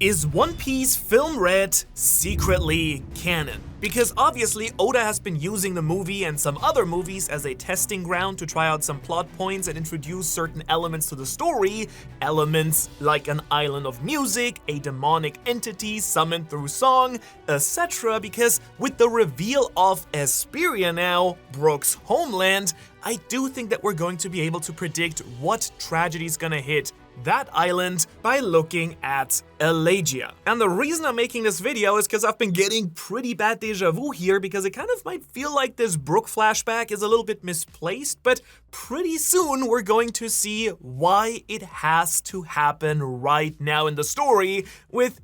Is One Piece Film Red secretly canon? Because obviously Oda has been using the movie and some other movies as a testing ground to try out some plot points and introduce certain elements to the story. Elements like an island of music, a demonic entity summoned through song, etc. Because with the reveal of Esperia now, Brook's homeland, I do think that we're going to be able to predict what tragedy is gonna hit that island by looking at Elegia. And the reason I'm making this video is because I've been getting pretty bad deja vu here, because it kind of might feel like this Brook flashback is a little bit misplaced, but pretty soon we're going to see why it has to happen right now in the story with,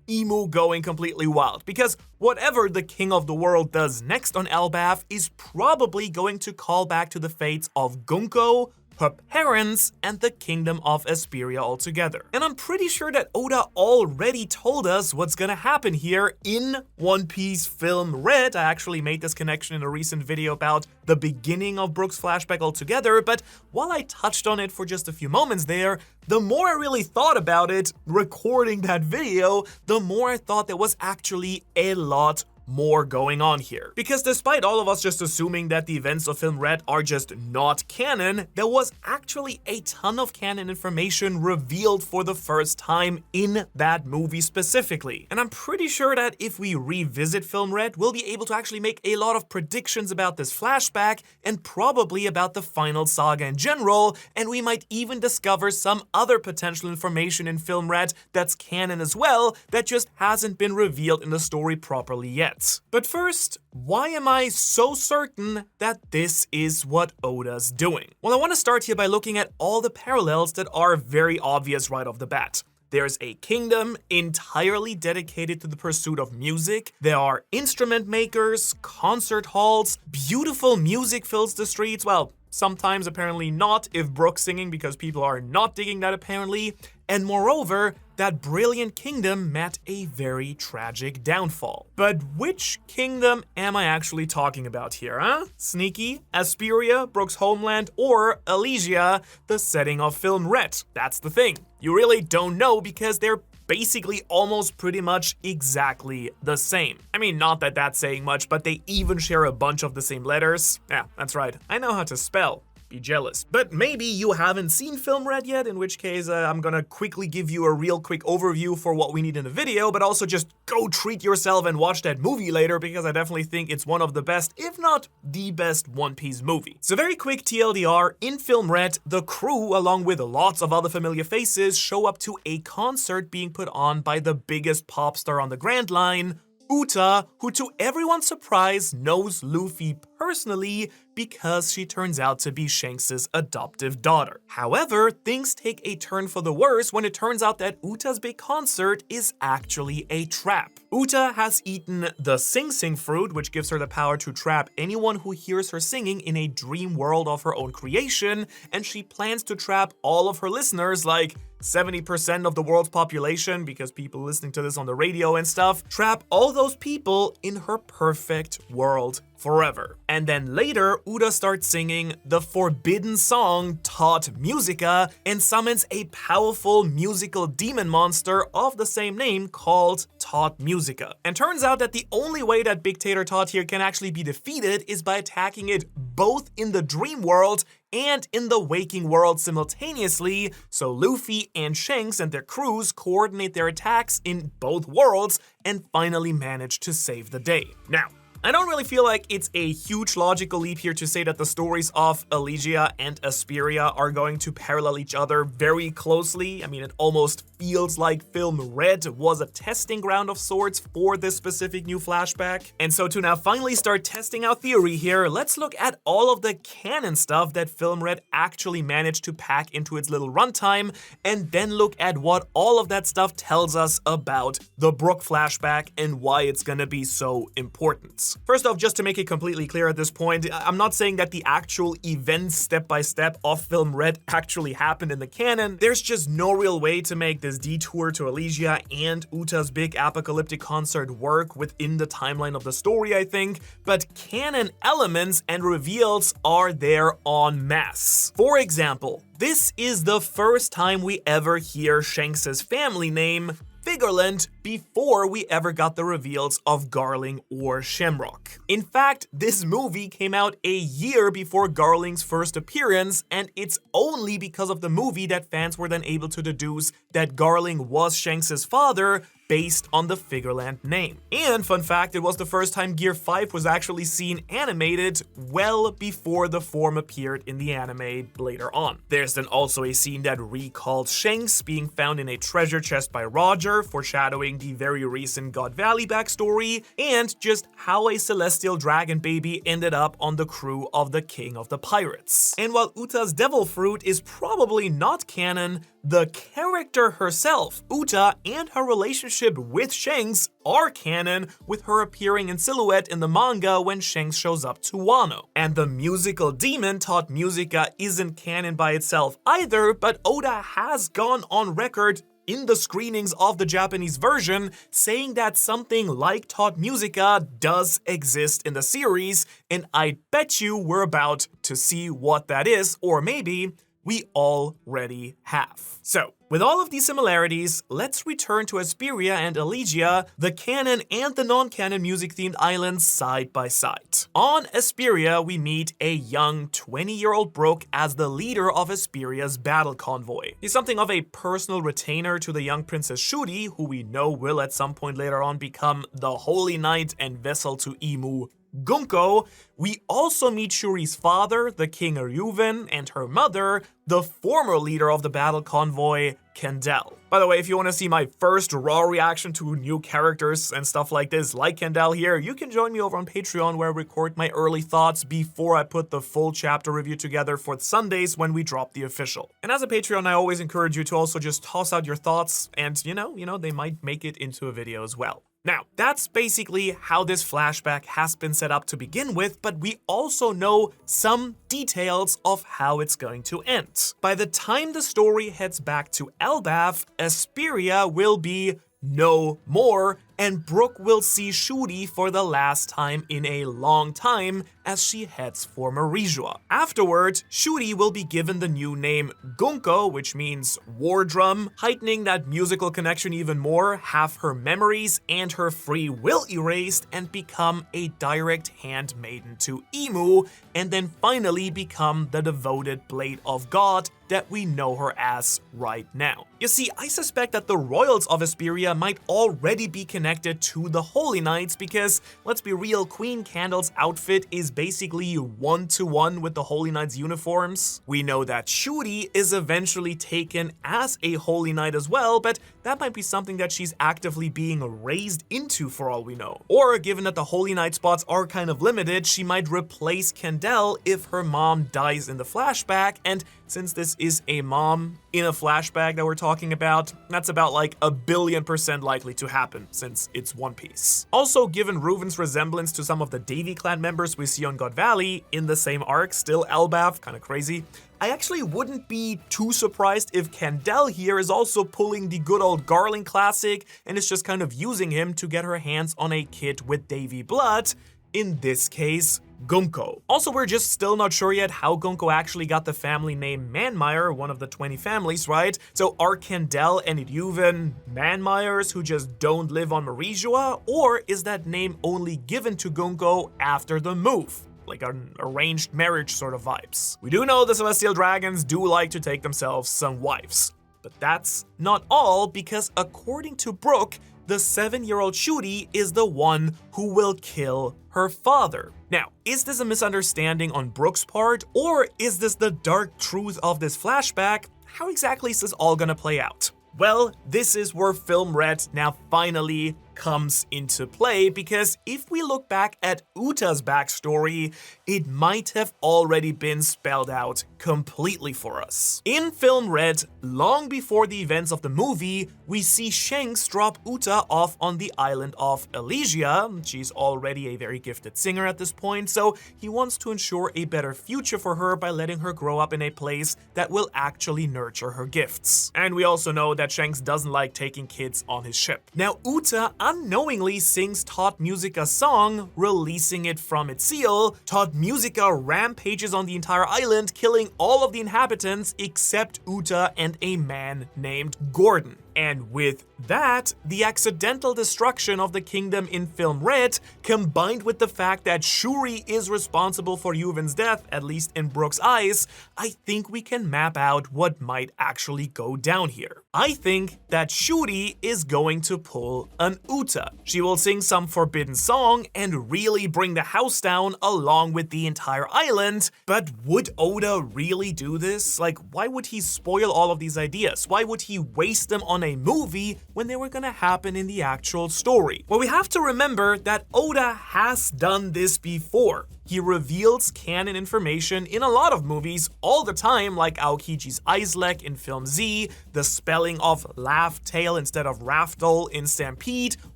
Emu going completely wild. Because whatever the King of the World does next on Elbaf is probably going to call back to the fates of Gunko, her parents, and the Kingdom of Esperia altogether. And I'm pretty sure that Oda already told us what's gonna happen here in One Piece Film Red. I actually made this connection in a recent video about the beginning of Brook's flashback altogether, but while I touched on it for just a few moments there, the more I really thought about it, recording that video, the more I thought there was actually a lot more going on here. Because despite all of us just assuming that the events of Film Red are just not canon, there was actually a ton of canon information revealed for the first time in that movie specifically. And I'm pretty sure that if we revisit Film Red, we'll be able to actually make a lot of predictions about this flashback and probably about the final saga in general, and we might even discover some other potential information in Film Red that's canon as well that just hasn't been revealed in the story properly yet. But first, why am I so certain that this is what Oda's doing? Well, I want to start here by looking at all the parallels that are very obvious right off the bat. There's a kingdom entirely dedicated to the pursuit of music. There are instrument makers, concert halls, beautiful music fills the streets. Well, sometimes apparently not if Brook's singing, because people are not digging that apparently. And moreover, that brilliant kingdom met a very tragic downfall. But which kingdom am I actually talking about here, huh? Sneaky, Esperia, Brook's homeland, or Elegia, the setting of Film Red? That's the thing. You really don't know because they're basically almost pretty much exactly the same. I mean, not that that's saying much, but they even share a bunch of the same letters. Yeah, that's right. I know how to spell. Be jealous. But maybe you haven't seen Film Red yet, in which case I'm gonna quickly give you a real quick overview for what we need in the video, but also just go treat yourself and watch that movie later, because I definitely think it's one of the best, if not the best, One Piece movie. So very quick TLDR, in Film Red, the crew, along with lots of other familiar faces, show up to a concert being put on by the biggest pop star on the Grand Line, Uta, who to everyone's surprise knows Luffy personally because she turns out to be Shanks' adoptive daughter. However, things take a turn for the worse when it turns out that Uta's big concert is actually a trap. Uta has eaten the Sing Sing fruit, which gives her the power to trap anyone who hears her singing in a dream world of her own creation, and she plans to trap all of her listeners, like 70% of the world's population, because people listening to this on the radio and stuff, trap all those people in her perfect world forever. And then later, Uta starts singing the forbidden song Tot Musica and summons a powerful musical demon monster of the same name called Tot Musica. And turns out that the only way that Big Tater Tot here can actually be defeated is by attacking it both in the dream world and in the waking world simultaneously, so Luffy and Shanks and their crews coordinate their attacks in both worlds and finally manage to save the day. Now, I don't really feel like it's a huge logical leap here to say that the stories of Elegia and Esperia are going to parallel each other very closely. I mean, it almost feels like Film Red was a testing ground of sorts for this specific new flashback. And so to now finally start testing out theory here, let's look at all of the canon stuff that Film Red actually managed to pack into its little runtime, and then look at what all of that stuff tells us about the Brook flashback and why it's gonna be so important. First off, just to make it completely clear at this point, I'm not saying that the actual events step-by-step of Film Red actually happened in the canon. There's just no real way to make this detour to Elegia and Uta's big apocalyptic concert work within the timeline of the story, I think, but canon elements and reveals are there en masse. For example, this is the first time we ever hear Shanks' family name Figureland before we ever got the reveals of Garling or Shamrock. In fact, this movie came out a year before Garling's first appearance, and it's only because of the movie that fans were then able to deduce that Garling was Shanks' father based on the Figureland name. And fun fact, it was the first time Gear 5 was actually seen animated well before the form appeared in the anime later on. There's then also a scene that recalls Shanks being found in a treasure chest by Roger, foreshadowing the very recent God Valley backstory, and just how a celestial dragon baby ended up on the crew of the King of the Pirates. And while Uta's devil fruit is probably not canon, the character herself, Uta, and her relationship with Shanks are canon, with her appearing in silhouette in the manga when Shanks shows up to Wano. And the musical demon Tot Musica isn't canon by itself either, but Oda has gone on record in the screenings of the Japanese version saying that something like Tot Musica does exist in the series, and I bet you we're about to see what that is, or maybe we already have. So, with all of these similarities, let's return to Esperia and Elegia, the canon and the non-canon music-themed islands side by side. On Esperia, we meet a young 20-year-old Brook as the leader of Esperia's battle convoy. He's something of a personal retainer to the young Princess Shuri, who we know will at some point later on become the Holy Knight and vessel to Imu, Gunko. We also meet Shuri's father, the King Ryuven, and her mother, the former leader of the battle convoy, Kendall. By the way, if you want to see my first raw reaction to new characters and stuff like this, like Kendall here, you can join me over on Patreon, where I record my early thoughts before I put the full chapter review together for Sundays when we drop the official. And as a Patreon, I always encourage you to also just toss out your thoughts, and you know, they might make it into a video as well. Now, that's basically how this flashback has been set up to begin with, but we also know some details of how it's going to end. By the time the story heads back to Elbaf, Esperia will be no more, and Brook will see Shuri for the last time in a long time as she heads for Marijua. Afterwards, Shuri will be given the new name Gunko, which means war drum, heightening that musical connection even more, have her memories and her free will erased, and become a direct handmaiden to Imu, and then finally become the devoted Blade of God that we know her as right now. You see, I suspect that the royals of Esperia might already be connected to the Holy Knights because, let's be real, Queen Candle's outfit is basically one-to-one with the Holy Knights' uniforms. We know that Shuri is eventually taken as a Holy Knight as well, but that might be something that she's actively being raised into for all we know. Or, given that the Holy Knight spots are kind of limited, she might replace Kendall if her mom dies in the flashback, and since this is a mom in a flashback that we're talking about, that's about like 1,000,000,000% likely to happen since it's One Piece. Also, given Reuven's resemblance to some of the Davy clan members we see on God Valley in the same arc, still Elbaf, kinda crazy, I actually wouldn't be too surprised if Kendall here is also pulling the good old Garling classic and is just kind of using him to get her hands on a kid with Davy blood, in this case, Gunko. Also, we're just still not sure yet how Gunko actually got the family name Manmeyer, one of the 20 families, right? So are Kendall and Ryuven Manmeyers who just don't live on Marijua, or is that name only given to Gunko after the move? Like an arranged marriage sort of vibes. We do know the Celestial Dragons do like to take themselves some wives. But that's not all, because according to Brook, the 7-year-old Shuri is the one who will kill her father. Now, is this a misunderstanding on Brook's part, or is this the dark truth of this flashback? How exactly is this all gonna play out? Well, this is where Film Red now finally comes into play, because if we look back at Uta's backstory, it might have already been spelled out completely for us. In Film Red, long before the events of the movie, we see Shanks drop Uta off on the island of Elegia. She's already a very gifted singer at this point, so he wants to ensure a better future for her by letting her grow up in a place that will actually nurture her gifts. And we also know that Shanks doesn't like taking kids on his ship. Now, Uta unknowingly sings Tot Musica song, releasing it from its seal. Tot Musica rampages on the entire island, killing all of the inhabitants except Uta and a man named Gordon. And with that, the accidental destruction of the kingdom in film Red, combined with the fact that Shuri is responsible for Yuvin's death, at least in Brooke's eyes, I think we can map out what might actually go down here. I think that Shuri is going to pull an Uta. She will sing some forbidden song and really bring the house down along with the entire island. But would Oda really do this? Like, why would he spoil all of these ideas? Why would he waste them on a movie when they were gonna happen in the actual story? Well, we have to remember that Oda has done this before. He reveals canon information in a lot of movies all the time, like Aokiji's Aislek in film Z, the spelling of Laugh Tail instead of Raftel in Stampede,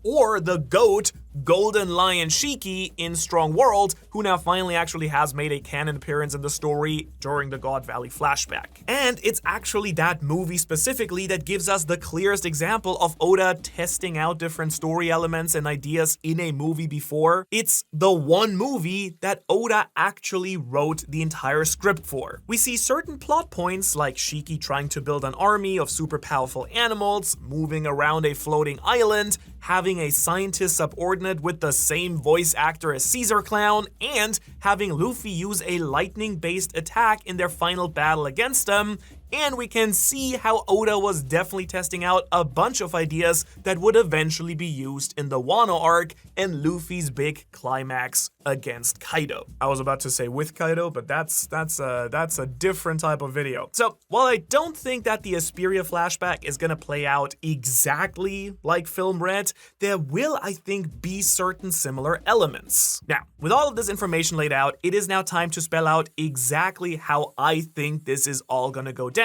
or the GOAT, Golden Lion Shiki in Strong World, who now finally actually has made a canon appearance in the story during the God Valley flashback. And it's actually that movie specifically that gives us the clearest example of Oda testing out different story elements and ideas in a movie before. It's the one movie that Oda actually wrote the entire script for. We see certain plot points like Shiki trying to build an army of super powerful animals, moving around a floating island, having a scientist subordinate with the same voice actor as Caesar Clown, and having Luffy use a lightning-based attack in their final battle against them. And we can see how Oda was definitely testing out a bunch of ideas that would eventually be used in the Wano arc and Luffy's big climax against Kaido. I was about to say with Kaido, but that's a different type of video. So while I don't think that the Esperia flashback is gonna play out exactly like film Red, there will, I think, be certain similar elements. Now, with all of this information laid out, it is now time to spell out exactly how I think this is all gonna go down.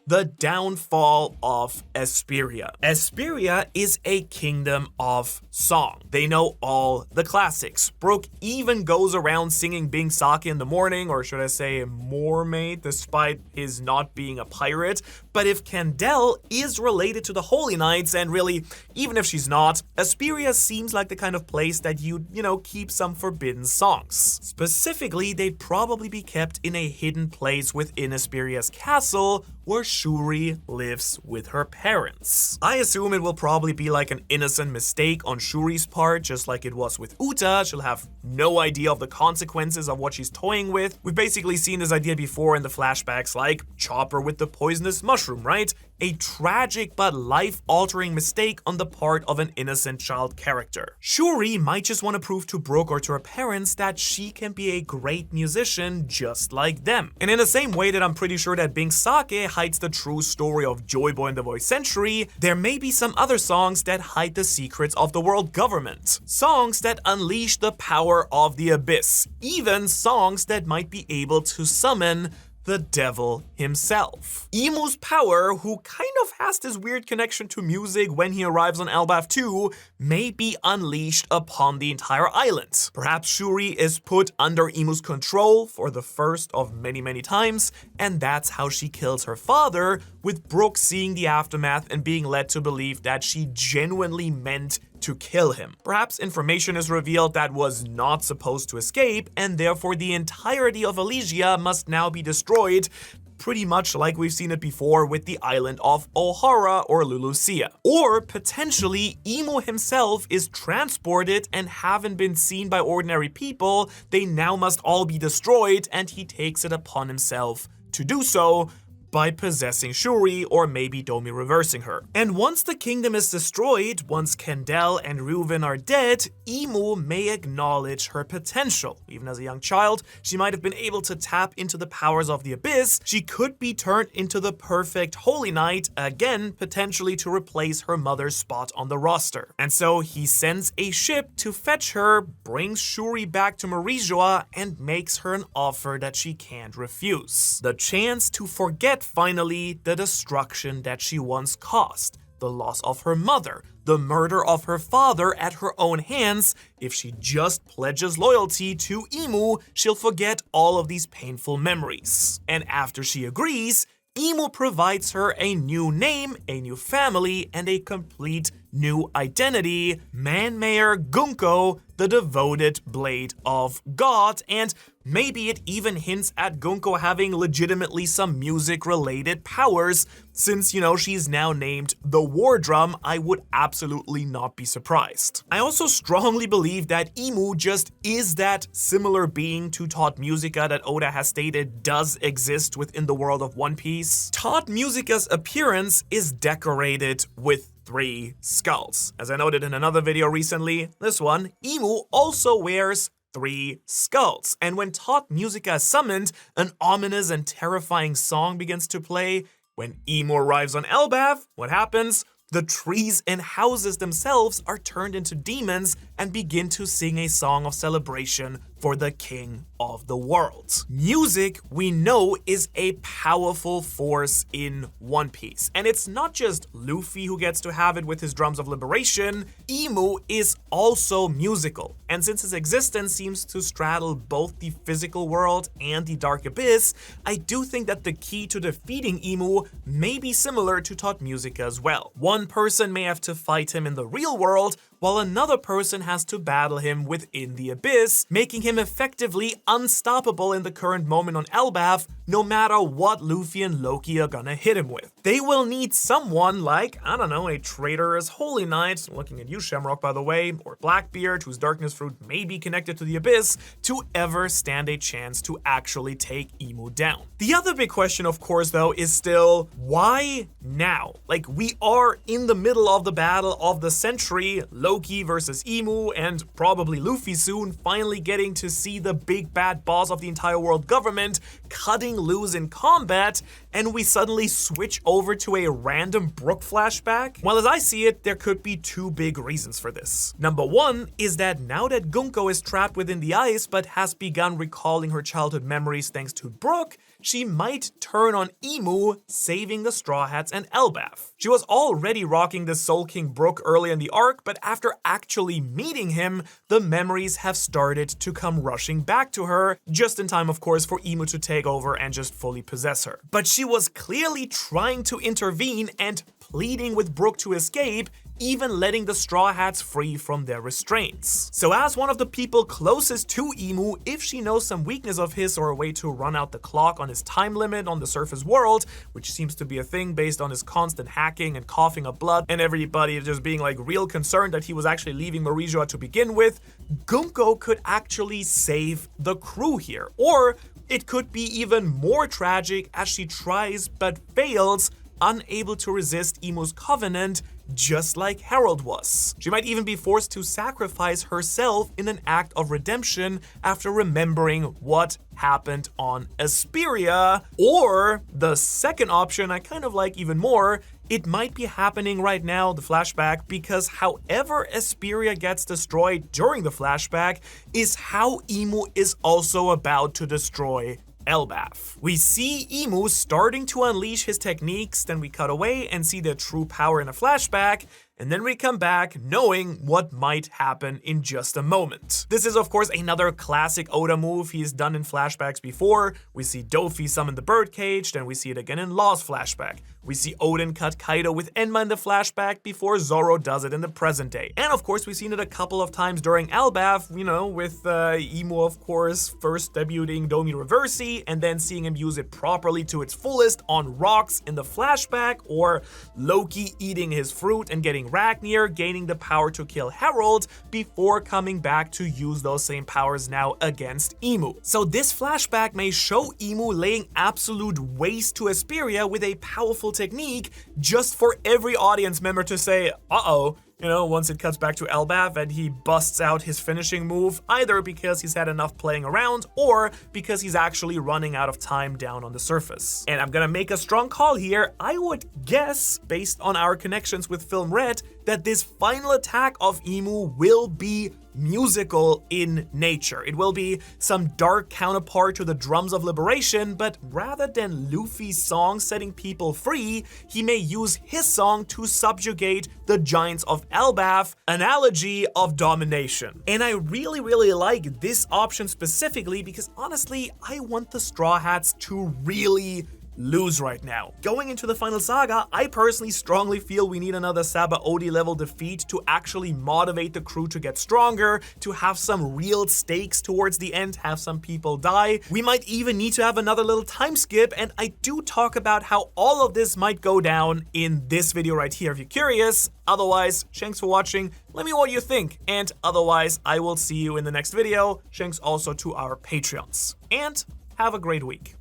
The Downfall of Esperia. Esperia is a kingdom of song. They know all the classics. Brook even goes around singing Bing Sake in the morning, or should I say Mermaid, despite his not being a pirate. But if Candel is related to the Holy Knights, and really, even if she's not, Esperia seems like the kind of place that you'd, keep some forbidden songs. Specifically, they'd probably be kept in a hidden place within Esperia's castle, where Shuri lives with her parents. I assume it will probably be like an innocent mistake on Shuri's part, just like it was with Uta. She'll have no idea of the consequences of what she's toying with. We've basically seen this idea before in the flashbacks, like Chopper with the poisonous mushroom, right? A tragic but life-altering mistake on the part of an innocent child character. Shuri might just want to prove to Brook or to her parents that she can be a great musician just like them. And in the same way that I'm pretty sure that Bing Sake hides the true story of Joy Boy in the Voice Century, there may be some other songs that hide the secrets of the world government. Songs that unleash the power of the abyss. Even songs that might be able to summon the devil himself. Imu's power, who kind of has this weird connection to music when he arrives on Elbaf 2, may be unleashed upon the entire island. Perhaps Shuri is put under Imu's control for the first of many times, and that's how she kills her father, with Brook seeing the aftermath and being led to believe that she genuinely meant to kill him. Perhaps information is revealed that was not supposed to escape, and therefore the entirety of Elysia must now be destroyed, pretty much like we've seen it before with the island of Ohara or Lulusia. Or potentially, Imu himself is transported and haven't been seen by ordinary people. They now must all be destroyed, and he takes it upon himself to do so by possessing Shuri, or maybe Domi reversing her. And once the kingdom is destroyed, once Candel and Reuven are dead, Imu may acknowledge her potential. Even as a young child, she might have been able to tap into the powers of the abyss. She could be turned into the perfect Holy Knight, again, potentially to replace her mother's spot on the roster. And so he sends a ship to fetch her, brings Shuri back to Marijoa, and makes her an offer that she can't refuse. The chance to forget finally the destruction that she once caused, the loss of her mother, the murder of her father at her own hands. If she just pledges loyalty to Imu, she'll forget all of these painful memories. And after she agrees, Imu provides her a new name, a new family, and a complete new identity, Man-Mayor Gunko, the devoted blade of God, and maybe it even hints at Gunko having legitimately some music-related powers. Since, she's now named the War Drum, I would absolutely not be surprised. I also strongly believe that Imu just is that similar being to Tot Musica that Oda has stated does exist within the world of One Piece. Tot Musica's appearance is decorated with 3 skulls. As I noted in another video recently, this one, Imu also wears 3 skulls. And when Tot Musica is summoned, an ominous and terrifying song begins to play. When Imu arrives on Elbaf, what happens? The trees and houses themselves are turned into demons and begin to sing a song of celebration for the king of the world. Music, we know, is a powerful force in One Piece. And it's not just Luffy who gets to have it with his drums of liberation. Imu is also musical. And since his existence seems to straddle both the physical world and the Dark Abyss, I do think that the key to defeating Imu may be similar to Tot Musica as well. One person may have to fight him in the real world, while another person has to battle him within the Abyss, making him effectively unstoppable in the current moment on Elbaf, no matter what Luffy and Loki are gonna hit him with. They will need someone like, I don't know, a traitorous Holy Knight, looking at you Shamrock by the way, or Blackbeard, whose Darkness Fruit may be connected to the Abyss, to ever stand a chance to actually take Imu down. The other big question, of course, though, is still, why now? Like, we are in the middle of the battle of the century, Loki versus Imu, and probably Luffy soon, finally getting to see the big bad boss of the entire world government cutting loose in combat, and we suddenly switch over to a random Brook flashback? Well, as I see it, there could be 2 big reasons for this. Number 1 is that now that Gunko is trapped within the ice but has begun recalling her childhood memories thanks to Brook, she might turn on Imu, saving the Straw Hats and Elbaf. She was already rocking the Soul King Brook early in the arc, but after actually meeting him, the memories have started to come rushing back to her, just in time, of course, for Imu to take over and just fully possess her. But she was clearly trying to intervene and pleading with Brook to escape, even letting the Straw Hats free from their restraints. So as one of the people closest to Imu, if she knows some weakness of his or a way to run out the clock on his time limit on the surface world, which seems to be a thing based on his constant hacking and coughing up blood and everybody just being like real concerned that he was actually leaving Marijoa to begin with, Gunko could actually save the crew here. Or it could be even more tragic as she tries but fails, unable to resist Imu's covenant, just like Harold was. She might even be forced to sacrifice herself in an act of redemption after remembering what happened on Esperia. Or the second option I kind of like even more, it might be happening right now, the flashback, because however Esperia gets destroyed during the flashback is how Imu is also about to destroy Elbaf. We see Imu starting to unleash his techniques, then we cut away and see their true power in a flashback, and then we come back knowing what might happen in just a moment. This is of course another classic Oda move he's done in flashbacks before. We see Dofi summon the birdcage, then we see it again in Law's flashback. We see Odin cut Kaido with Enma in the flashback before Zoro does it in the present day. And of course we've seen it a couple of times during Elbaf, with Imu of course first debuting Domi Reversi and then seeing him use it properly to its fullest on rocks in the flashback, or Loki eating his fruit and getting Ragnir, gaining the power to kill Harold before coming back to use those same powers now against Imu. So this flashback may show Imu laying absolute waste to Esperia with a powerful technique just for every audience member to say, uh-oh, once it cuts back to Elbaf and he busts out his finishing move, either because he's had enough playing around or because he's actually running out of time down on the surface. And I'm gonna make a strong call here. I would guess, based on our connections with Film Red, that this final attack of Imu will be musical in nature. It will be some dark counterpart to the Drums of Liberation, but rather than Luffy's song setting people free, he may use his song to subjugate the giants of Elbaf, analogy of domination. And I really, really like this option specifically because honestly, I want the Straw Hats to really lose right now. Going into the final saga, I personally strongly feel we need another Sabaody level defeat to actually motivate the crew to get stronger, to have some real stakes towards the end, have some people die. We might even need to have another little time skip, and I do talk about how all of this might go down in this video right here if you're curious. Otherwise, thanks for watching. Let me know what you think. And otherwise, I will see you in the next video. Thanks also to our Patreons. And have a great week.